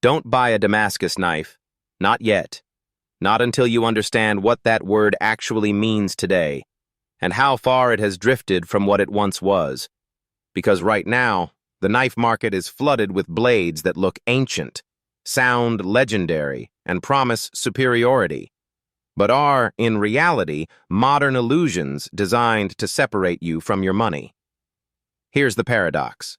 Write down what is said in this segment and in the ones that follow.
Don't buy a Damascus knife. Not yet. Not until you understand what that word actually means today, and how far it has drifted from what it once was. Because right now, the knife market is flooded with blades that look ancient, sound legendary, and promise superiority, but are, in reality, modern illusions designed to separate you from your money. Here's the paradox.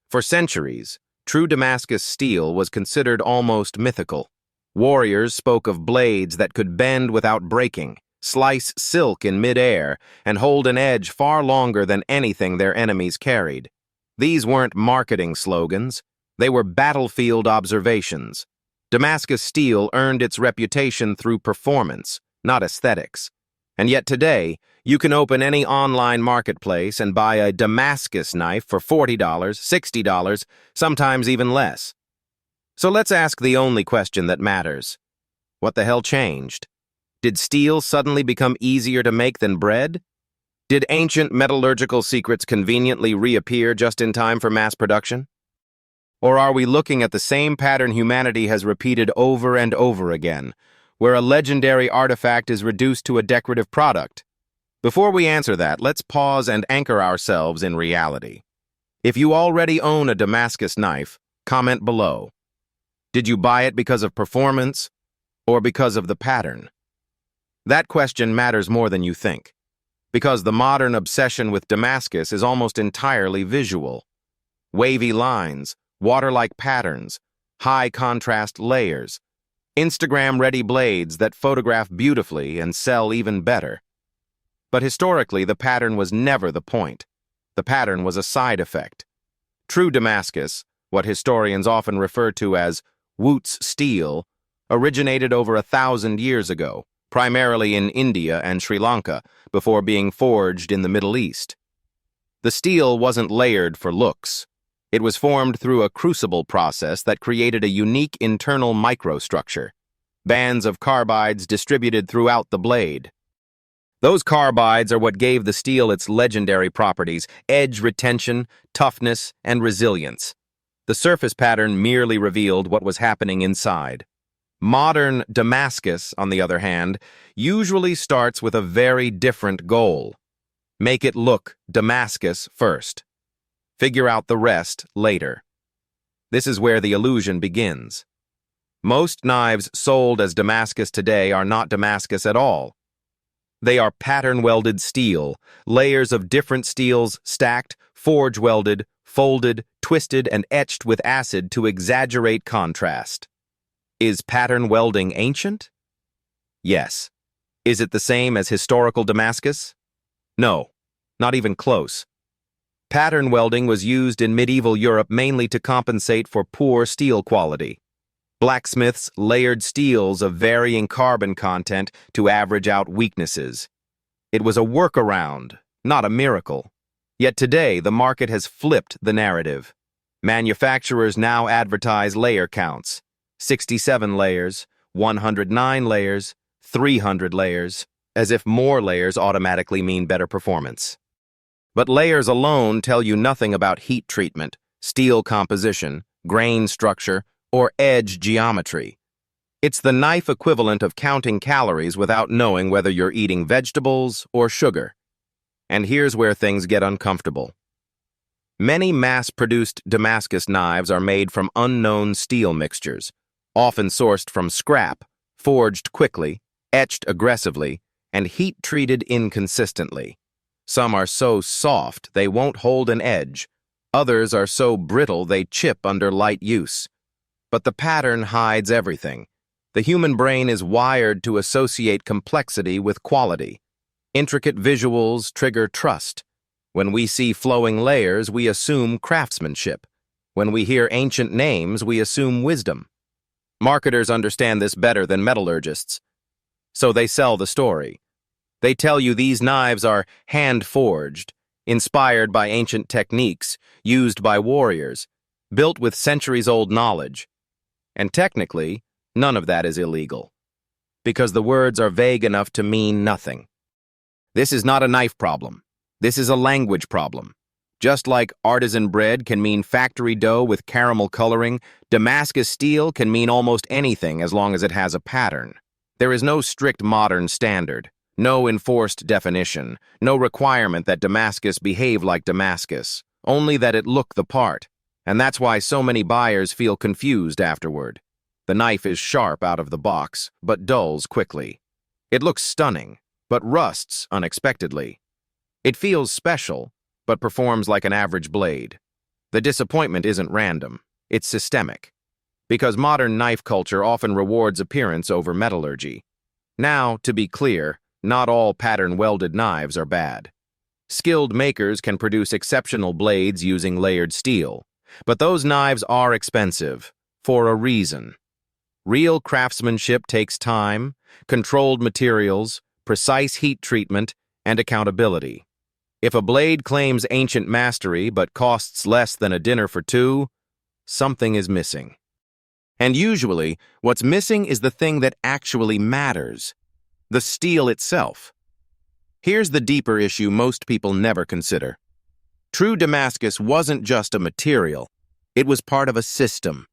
For centuries, true Damascus steel was considered almost mythical. Warriors spoke of blades that could bend without breaking, slice silk in midair, and hold an edge far longer than anything their enemies carried. These weren't marketing slogans. They were battlefield observations. Damascus steel earned its reputation through performance, not aesthetics. And yet today, you can open any online marketplace and buy a Damascus knife for $40, $60, sometimes even less. So let's ask the only question that matters. What the hell changed? Did steel suddenly become easier to make than bread? Did ancient metallurgical secrets conveniently reappear just in time for mass production? Or are we looking at the same pattern humanity has repeated over and over again, where a legendary artifact is reduced to a decorative product? Before we answer that, let's pause and anchor ourselves in reality. If you already own a Damascus knife, comment below. Did you buy it because of performance or because of the pattern? That question matters more than you think, because the modern obsession with Damascus is almost entirely visual. Wavy lines, water-like patterns, high-contrast layers, Instagram-ready blades that photograph beautifully and sell even better. But historically, the pattern was never the point. The pattern was a side effect. True Damascus, what historians often refer to as Wootz steel, originated over 1,000 years ago, primarily in India and Sri Lanka, before being forged in the Middle East. The steel wasn't layered for looks. It was formed through a crucible process that created a unique internal microstructure, bands of carbides distributed throughout the blade. Those carbides are what gave the steel its legendary properties: edge retention, toughness, and resilience. The surface pattern merely revealed what was happening inside. Modern Damascus, on the other hand, usually starts with a very different goal. Make it look Damascus first. Figure out the rest later. This is where the illusion begins. Most knives sold as Damascus today are not Damascus at all. They are pattern-welded steel, layers of different steels stacked, forge-welded, folded, twisted, and etched with acid to exaggerate contrast. Is pattern welding ancient? Yes. Is it the same as historical Damascus? No, not even close. Pattern welding was used in medieval Europe mainly to compensate for poor steel quality. Blacksmiths layered steels of varying carbon content to average out weaknesses. It was a workaround, not a miracle. Yet today, the market has flipped the narrative. Manufacturers now advertise layer counts: 67 layers, 109 layers, 300 layers, as if more layers automatically mean better performance. But layers alone tell you nothing about heat treatment, steel composition, grain structure, or edge geometry. It's the knife equivalent of counting calories without knowing whether you're eating vegetables or sugar. And here's where things get uncomfortable. Many mass-produced Damascus knives are made from unknown steel mixtures, often sourced from scrap, forged quickly, etched aggressively, and heat-treated inconsistently. Some are so soft they won't hold an edge. Others are so brittle they chip under light use. But the pattern hides everything. The human brain is wired to associate complexity with quality. Intricate visuals trigger trust. When we see flowing layers, we assume craftsmanship. When we hear ancient names, we assume wisdom. Marketers understand this better than metallurgists. So they sell the story. They tell you these knives are hand-forged, inspired by ancient techniques, used by warriors, built with centuries-old knowledge. And technically, none of that is illegal, because the words are vague enough to mean nothing. This is not a knife problem. This is a language problem. Just like artisan bread can mean factory dough with caramel coloring, Damascus steel can mean almost anything as long as it has a pattern. There is no strict modern standard, no enforced definition, no requirement that Damascus behave like Damascus, only that it look the part. And that's why so many buyers feel confused afterward. The knife is sharp out of the box, but dulls quickly. It looks stunning, but rusts unexpectedly. It feels special, but performs like an average blade. The disappointment isn't random, it's systemic. Because modern knife culture often rewards appearance over metallurgy. Now, to be clear, not all pattern-welded knives are bad. Skilled makers can produce exceptional blades using layered steel, but those knives are expensive, for a reason. Real craftsmanship takes time, controlled materials, precise heat treatment, and accountability. If a blade claims ancient mastery but costs less than a dinner for two, something is missing. And usually, what's missing is the thing that actually matters: the steel itself. Here's the deeper issue most people never consider. True Damascus wasn't just a material. It was part of a system.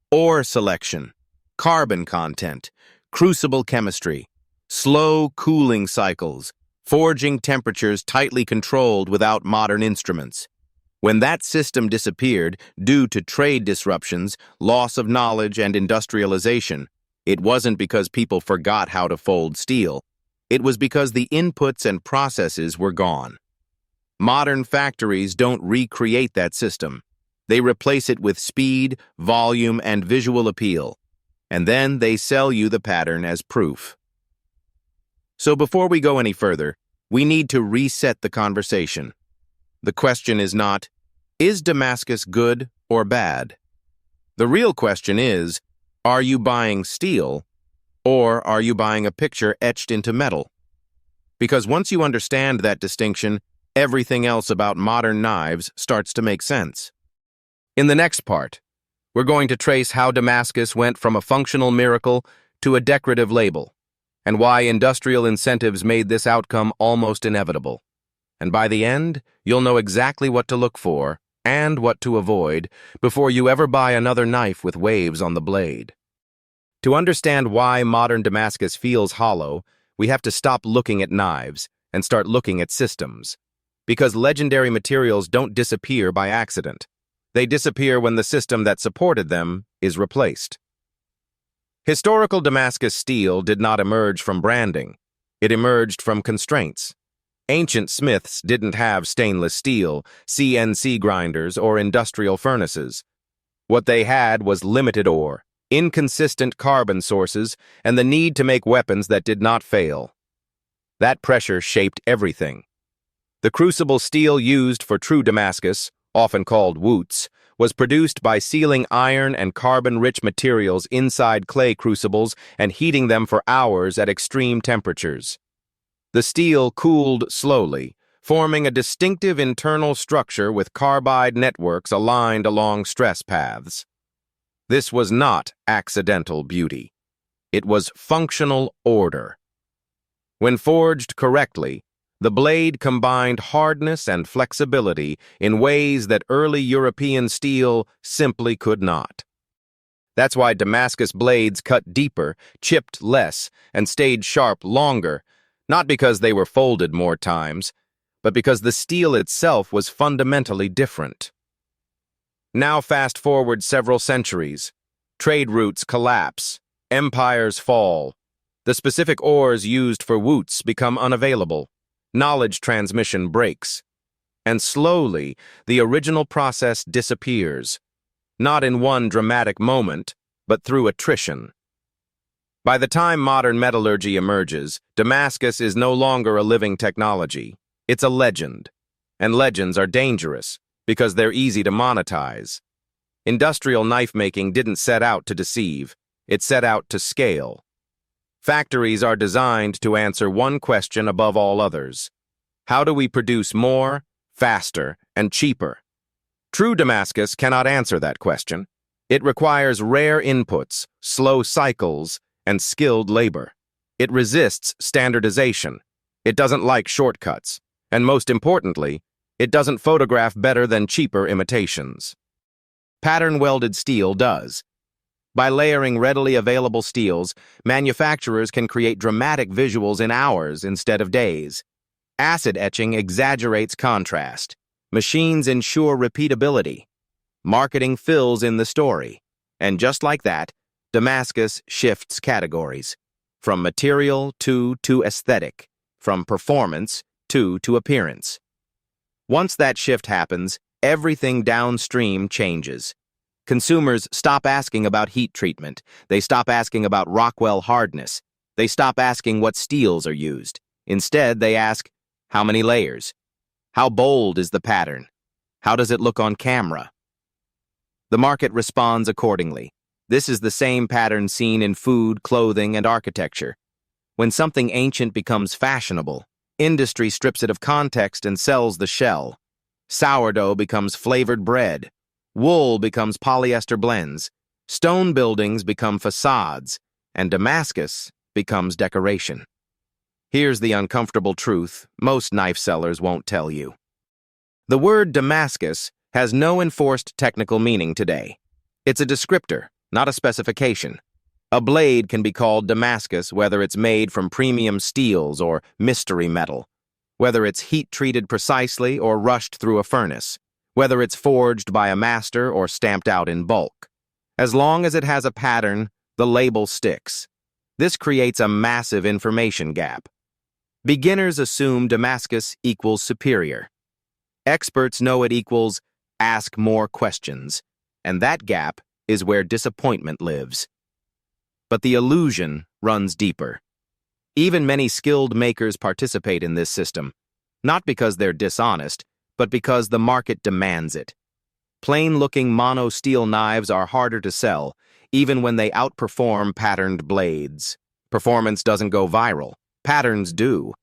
Ore selection, carbon content, crucible chemistry, slow cooling cycles, forging temperatures tightly controlled without modern instruments. When that system disappeared due to trade disruptions, loss of knowledge, and industrialization, it wasn't because people forgot how to fold steel. It was because the inputs and processes were gone. Modern factories don't recreate that system. They replace it with speed, volume, and visual appeal. And then they sell you the pattern as proof. So before we go any further, we need to reset the conversation. The question is not, is Damascus good or bad? The real question is, are you buying steel, or are you buying a picture etched into metal? Because once you understand that distinction, everything else about modern knives starts to make sense. In the next part, we're going to trace how Damascus went from a functional miracle to a decorative label, and why industrial incentives made this outcome almost inevitable. And by the end, you'll know exactly what to look for and what to avoid before you ever buy another knife with waves on the blade. To understand why modern Damascus feels hollow, we have to stop looking at knives and start looking at systems. Because legendary materials don't disappear by accident. They disappear when the system that supported them is replaced. Historical Damascus steel did not emerge from branding. It emerged from constraints. Ancient smiths didn't have stainless steel, CNC grinders, or industrial furnaces. What they had was limited ore, inconsistent carbon sources, and the need to make weapons that did not fail. That pressure shaped everything. The crucible steel used for true Damascus, often called woots, was produced by sealing iron and carbon-rich materials inside clay crucibles and heating them for hours at extreme temperatures. The steel cooled slowly, forming a distinctive internal structure with carbide networks aligned along stress paths. This was not accidental beauty. It was functional order. When forged correctly, the blade combined hardness and flexibility in ways that early European steel simply could not. That's why Damascus blades cut deeper, chipped less, and stayed sharp longer, not because they were folded more times, but because the steel itself was fundamentally different. Now fast forward several centuries. Trade routes collapse, empires fall, the specific ores used for woots become unavailable, knowledge transmission breaks, and slowly the original process disappears, not in one dramatic moment, but through attrition. By the time modern metallurgy emerges, Damascus is no longer a living technology. It's a legend. And legends are dangerous because they're easy to monetize. Industrial knife-making didn't set out to deceive. It set out to scale. Factories are designed to answer one question above all others. How do we produce more, faster, and cheaper? True Damascus cannot answer that question. It requires rare inputs, slow cycles, and skilled labor. It resists standardization. It doesn't like shortcuts. And most importantly, It doesn't photograph better than cheaper imitations. Pattern-welded steel does. By layering readily available steels, manufacturers can create dramatic visuals in hours instead of days. Acid etching exaggerates contrast. Machines ensure repeatability. Marketing fills in the story. And just like that, Damascus shifts categories. From material to aesthetic. From performance to appearance. Once that shift happens, everything downstream changes. Consumers stop asking about heat treatment. They stop asking about Rockwell hardness. They stop asking what steels are used. Instead, they ask, how many layers? How bold is the pattern? How does it look on camera? The market responds accordingly. This is the same pattern seen in food, clothing, and architecture. When something ancient becomes fashionable, industry strips it of context and sells the shell. Sourdough becomes flavored bread. Wool becomes polyester blends. Stone buildings become facades. And Damascus becomes decoration. Here's the uncomfortable truth most knife sellers won't tell you. The word Damascus has no enforced technical meaning today. It's a descriptor, not a specification. A blade can be called Damascus whether it's made from premium steels or mystery metal, whether it's heat-treated precisely or rushed through a furnace, whether it's forged by a master or stamped out in bulk. As long as it has a pattern, the label sticks. This creates a massive information gap. Beginners assume Damascus equals superior. Experts know it equals ask more questions, and that gap is where disappointment lives. But the illusion runs deeper. Even many skilled makers participate in this system, not because they're dishonest, but because the market demands it. Plain-looking mono steel knives are harder to sell, even when they outperform patterned blades. Performance doesn't go viral. Patterns do.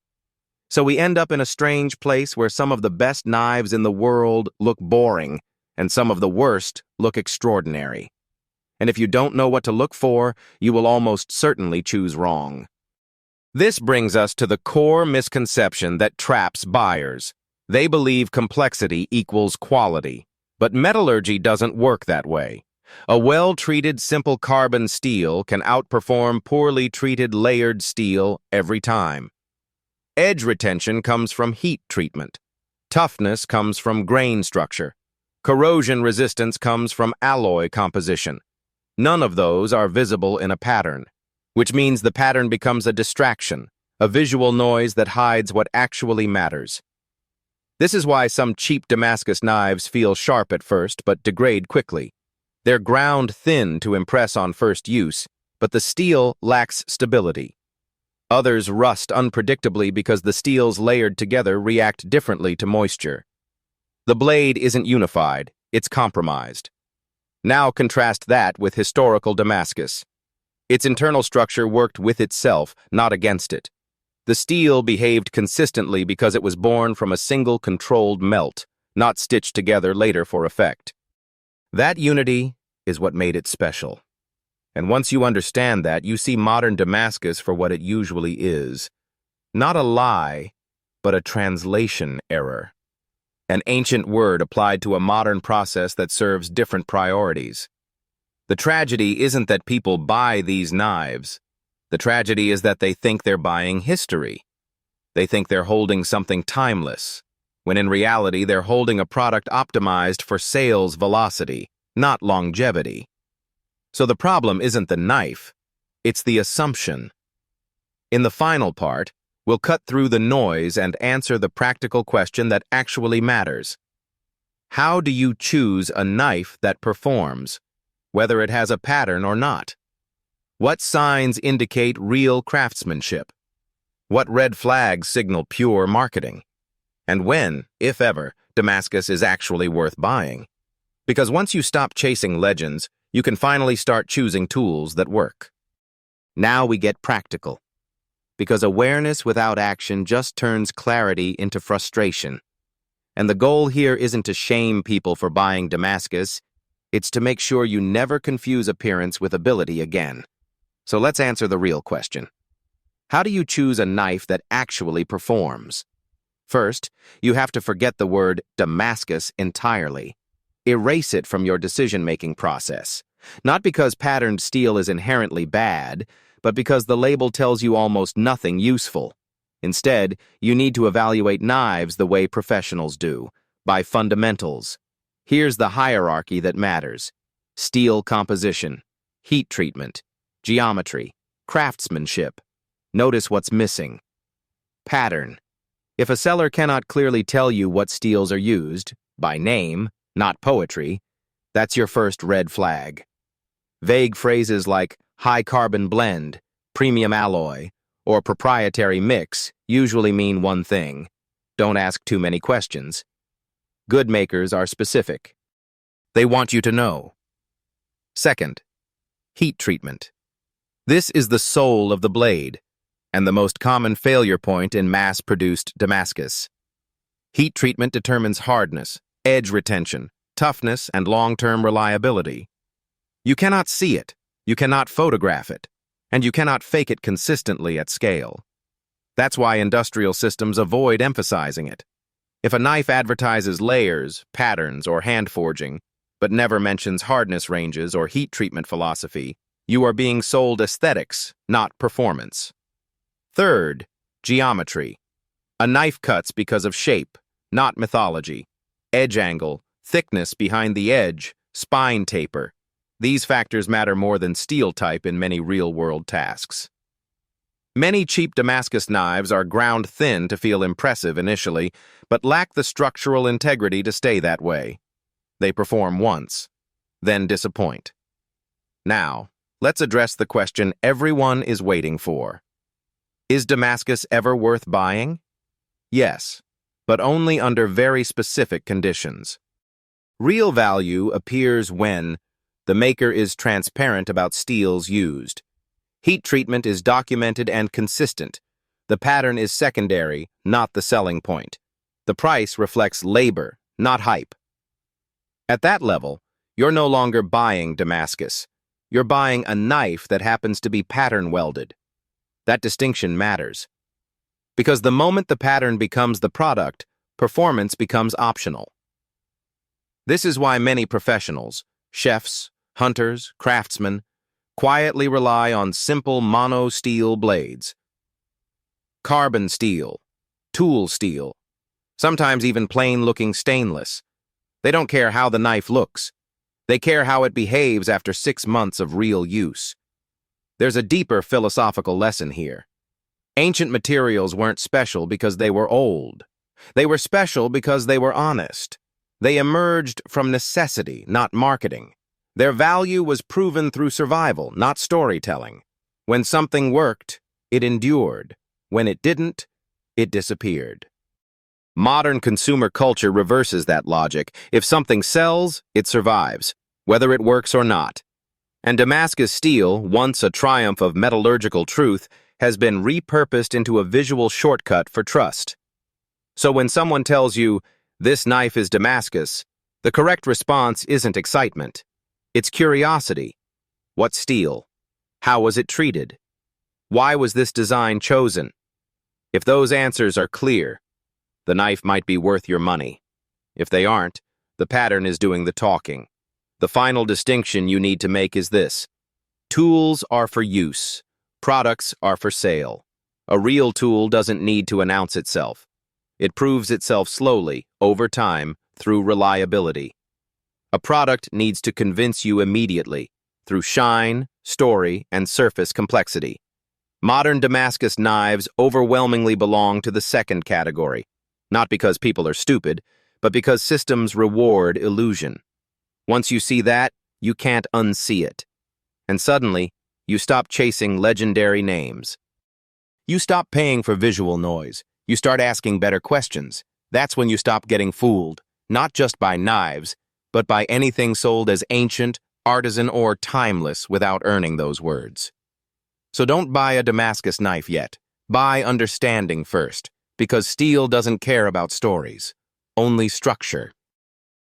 So we end up in a strange place where some of the best knives in the world look boring, and some of the worst look extraordinary. And if you don't know what to look for, you will almost certainly choose wrong. This brings us to the core misconception that traps buyers. They believe complexity equals quality, but metallurgy doesn't work that way. A well-treated simple carbon steel can outperform poorly treated layered steel every time. Edge retention comes from heat treatment. Toughness comes from grain structure. Corrosion resistance comes from alloy composition. None of those are visible in a pattern, which means the pattern becomes a distraction, a visual noise that hides what actually matters. This is why some cheap Damascus knives feel sharp at first but degrade quickly. They're ground thin to impress on first use, but the steel lacks stability. Others rust unpredictably because the steels layered together react differently to moisture. The blade isn't unified, it's compromised. Now contrast that with historical Damascus. Its internal structure worked with itself, not against it. The steel behaved consistently because it was born from a single controlled melt, not stitched together later for effect. That unity is what made it special. And once you understand that, you see modern Damascus for what it usually is. Not a lie, but a translation error. An ancient word applied to a modern process that serves different priorities. The tragedy isn't that people buy these knives. The tragedy is that they think they're buying history. They think they're holding something timeless, when in reality they're holding a product optimized for sales velocity, not longevity. So the problem isn't the knife, it's the assumption. In the final part, we'll cut through the noise and answer the practical question that actually matters. How do you choose a knife that performs, whether it has a pattern or not? What signs indicate real craftsmanship? What red flags signal pure marketing? And when, if ever, Damascus is actually worth buying? Because once you stop chasing legends, you can finally start choosing tools that work. Now we get practical. Because awareness without action just turns clarity into frustration. And the goal here isn't to shame people for buying Damascus, it's to make sure you never confuse appearance with ability again. So let's answer the real question. How do you choose a knife that actually performs? First, you have to forget the word Damascus entirely. Erase it from your decision-making process. Not because patterned steel is inherently bad, but because the label tells you almost nothing useful. Instead, you need to evaluate knives the way professionals do, by fundamentals. Here's the hierarchy that matters: steel composition, heat treatment, geometry, craftsmanship. Notice what's missing. Pattern. If a seller cannot clearly tell you what steels are used, by name, not poetry, that's your first red flag. Vague phrases like high-carbon blend, premium alloy, or proprietary mix usually mean one thing: don't ask too many questions. Good makers are specific. They want you to know. Second, heat treatment. This is the soul of the blade, and the most common failure point in mass-produced Damascus. Heat treatment determines hardness, edge retention, toughness, and long-term reliability. You cannot see it, you cannot photograph it, and you cannot fake it consistently at scale. That's why industrial systems avoid emphasizing it. If a knife advertises layers, patterns, or hand forging, but never mentions hardness ranges or heat treatment philosophy, you are being sold aesthetics, not performance. Third, geometry. A knife cuts because of shape, not mythology. Edge angle, thickness behind the edge, spine taper. These factors matter more than steel type in many real-world tasks. Many cheap Damascus knives are ground thin to feel impressive initially, but lack the structural integrity to stay that way. They perform once, then disappoint. Now, let's address the question everyone is waiting for. Is Damascus ever worth buying? Yes, but only under very specific conditions. Real value appears when the maker is transparent about steels used. Heat treatment is documented and consistent. The pattern is secondary, not the selling point. The price reflects labor, not hype. At that level, you're no longer buying Damascus. You're buying a knife that happens to be pattern welded. That distinction matters. Because the moment the pattern becomes the product, performance becomes optional. This is why many professionals, chefs, hunters, craftsmen, quietly rely on simple mono-steel blades. Carbon steel, tool steel, sometimes even plain-looking stainless. They don't care how the knife looks. They care how it behaves after 6 months of real use. There's a deeper philosophical lesson here. Ancient materials weren't special because they were old. They were special because they were honest. They emerged from necessity, not marketing. Their value was proven through survival, not storytelling. When something worked, it endured. When it didn't, it disappeared. Modern consumer culture reverses that logic. If something sells, it survives, whether it works or not. And Damascus steel, once a triumph of metallurgical truth, has been repurposed into a visual shortcut for trust. So when someone tells you, "This knife is Damascus," the correct response isn't excitement. It's curiosity. What steel? How was it treated? Why was this design chosen? If those answers are clear, the knife might be worth your money. If they aren't, the pattern is doing the talking. The final distinction you need to make is this: tools are for use, products are for sale. A real tool doesn't need to announce itself. It proves itself slowly, over time, through reliability. A product needs to convince you immediately, through shine, story, and surface complexity. Modern Damascus knives overwhelmingly belong to the second category, not because people are stupid, but because systems reward illusion. Once you see that, you can't unsee it. And suddenly, you stop chasing legendary names. You stop paying for visual noise. You start asking better questions. That's when you stop getting fooled, not just by knives, but by anything sold as ancient, artisan, or timeless without earning those words. So don't buy a Damascus knife yet. Buy understanding first, because steel doesn't care about stories, only structure.